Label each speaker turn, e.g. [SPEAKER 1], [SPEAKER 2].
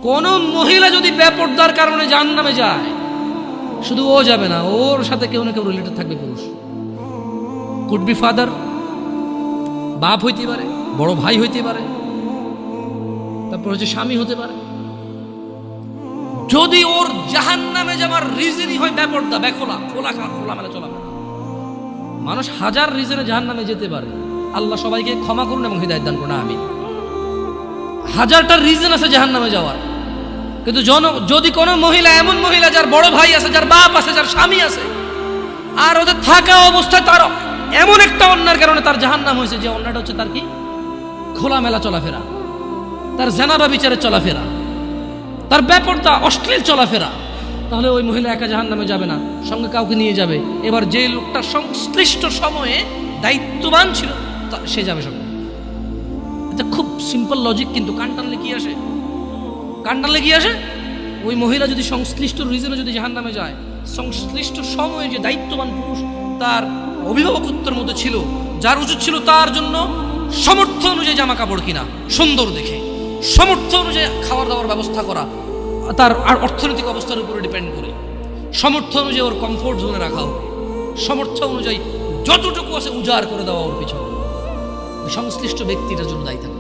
[SPEAKER 1] কোন মহিলা যদি বেপরদার কারণে জাহান্নামে যায়, শুধু ও যাবে না, ওর সাথে কেউ না কেউ রিলেটেড থাকবে পুরুষ। কুড বি ফাদার, বাপ হইতে পারে, বড় ভাই হইতে পারে, তারপর হচ্ছে স্বামী হতে পারে। যদি ওর জাহান্নামে যাবার রিজনই হয় বেপরদা, বেখোলা, খোলামেলা চলাফেরা। মানুষ হাজার রিজনে জাহান্নামে যেতে পারে, আল্লাহ সবাইকে ক্ষমা করুন এবং হিদায়াত দান করুন, আমিন। হাজারটা রিজন আছে জাহান্নামে যাওয়ার, কিন্তু যদি কোনো মহিলা, এমন মহিলা যার বড় ভাই আছে, যার বাপ আছে, যার স্বামী আছে, আর ওদের থাকা অবস্থায় তার এমন একটা অন্যার কারণে তার জাহান্নাম হয়েছে, যে অন্যটা হচ্ছে তার কি খোলামেলা চলাফেরা, তার জানাবা বিচারে চলাফেরা, তার বেপরদা অশ্লীল চলাফেরা, তাহলে ওই মহিলা একা জাহান্নামে যাবে না, সঙ্গে কাউকে নিয়ে যাবে। এবার যে লোকটা সংশ্লিষ্ট সময়ে দায়িত্ববান ছিল সে যাবে সঙ্গে। এটা খুব সিম্পল লজিক, কিন্তু কান টানলে কি আসে? কান টানলে কি আসে? ওই মহিলা যদি সংশ্লিষ্ট রিজনে যদি জাহান্নামে যায়, সংশ্লিষ্ট সময়ে যে দায়িত্ববান পুরুষ তার অভিভাবকত্বের মধ্যে ছিল, যার উচিত ছিল তার জন্য সামর্থ্য অনুযায়ী জামা কাপড় কিনা সুন্দর দেখে, সামর্থ্য অনুযায়ী খাওয়ার দাওয়ার ব্যবস্থা করা, তার আর অর্থনৈতিক অবস্থার উপরে ডিপেন্ড করে, সামর্থ্য অনুযায়ী ওর কমফোর্ট জোনে রাখা হবে, সামর্থ্য অনুযায়ী যতটুকু আছে উজাড় করে দেওয়া ওর পিছনে, সংশ্লিষ্ট ব্যক্তিটার জন্য দায়ী থাকে।